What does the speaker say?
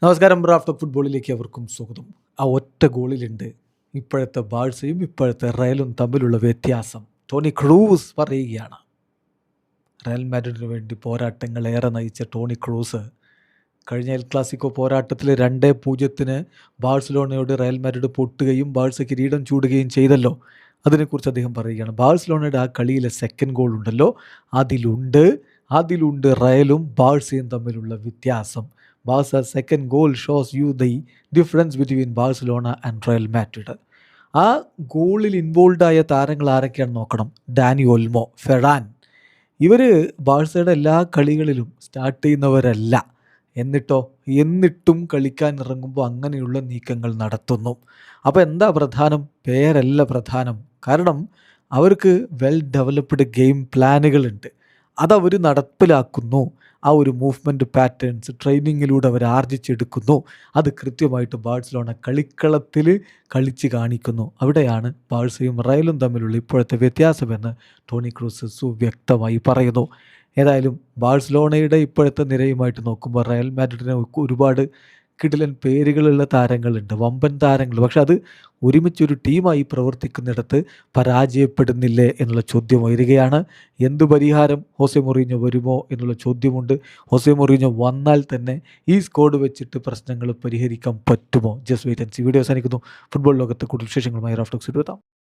നമസ്കാരം. Raft of ഫുട്ബോളിലേക്ക് അവർക്കും സ്വാഗതം. ആ ഒറ്റ ഗോളിലുണ്ട് ഇപ്പോഴത്തെ ബാഴ്സയും ഇപ്പോഴത്തെ റയലും തമ്മിലുള്ള വ്യത്യാസം. ടോണി ക്രൂസ് പറയുകയാണ്. റയൽ മാഡ്രിഡിന് വേണ്ടി പോരാട്ടങ്ങൾ ഏറെ നയിച്ച ടോണി ക്രൂസ് കഴിഞ്ഞ എൽ ക്ലാസിക്കോ പോരാട്ടത്തിൽ 2-0 ബാഴ്സലോണയോട് റയൽ മാഡ്രിഡ് പൊട്ടുകയും ബാഴ്സ കിരീടം ചൂടുകയും ചെയ്തല്ലോ. അതിനെക്കുറിച്ച് അദ്ദേഹം പറയുകയാണ്. ബാഴ്സലോണയുടെ ആ കളിയിലെ സെക്കൻഡ് ഗോൾ ഉണ്ടല്ലോ, അതിലുണ്ട് റയലും ബാഴ്സയും തമ്മിലുള്ള വ്യത്യാസം. Barca second goal shows you the difference between Barcelona and Real Madrid. ആ ഗോളിൽ ഇൻവോൾവായ താരങ്ങൾ ആരൊക്കെയാണെന്ന് നോക്കണം. ഡാനി ഒൽമോ, ഫെറാൻ, ഇവർ ബാഴ്സയുടെ എല്ലാ കളികളിലും സ്റ്റാർട്ട് ചെയ്യുന്നവരല്ല. എന്നിട്ടും കളിക്കാൻ ഇറങ്ങുമ്പോൾ അങ്ങനെയുള്ള നീക്കങ്ങൾ നടത്തുന്നു. അപ്പോൾ എന്താ പ്രധാനം? പേരല്ല പ്രധാനം. കാരണം അവർക്ക് വെൽ ഡെവലപ്ഡ് ഗെയിം പ്ലാനുകളുണ്ട്. അതവർ നടപ്പിലാക്കുന്നു. ആ ഒരു മൂവ്മെൻറ്റ് പാറ്റേൺസ് ട്രെയിനിങ്ങിലൂടെ അവർ ആർജിച്ചെടുക്കുന്നു. അത് കൃത്യമായിട്ട് ബാഴ്സലോണ കളിക്കളത്തിൽ കളിച്ച് കാണിക്കുന്നു. അവിടെയാണ് ബാഴ്സയും റയലും തമ്മിലുള്ള ഇപ്പോഴത്തെ വ്യത്യാസമെന്ന് ടോണി ക്രൂസ് സുവ്യക്തമായി പറയുന്നു. ഏതായാലും ബാഴ്സലോണയുടെ ഇപ്പോഴത്തെ നിരയുമായിട്ട് നോക്കുമ്പോൾ റയൽ മാഡ്രിഡിന് ഒരുപാട് കിടിലൻ പേരുകളുള്ള താരങ്ങളുണ്ട്, വമ്പൻ താരങ്ങൾ. പക്ഷെ അത് ഒരുമിച്ചൊരു ടീമായി പ്രവർത്തിക്കുന്നിടത്ത് പരാജയപ്പെടുന്നില്ലേ എന്നുള്ള ചോദ്യം വരികയാണ്. എന്തു പരിഹാരം ഹോസെ മൊറീഞ്ഞോ വരുമോ എന്നുള്ള ചോദ്യമുണ്ട്. ഹോസെ മൊറീഞ്ഞോ വന്നാൽ തന്നെ ഈ സ്ക്വാഡ് വെച്ചിട്ട് പ്രശ്നങ്ങൾ പരിഹരിക്കാൻ പറ്റുമോ? Just wait and see. Video അവസാനിക്കുന്നു. ഫുട്ബോൾ ലോകത്ത് കൂടുതൽ വിശേഷങ്ങളുമായി റാഫ്റ്റോക്സ് എത്താം.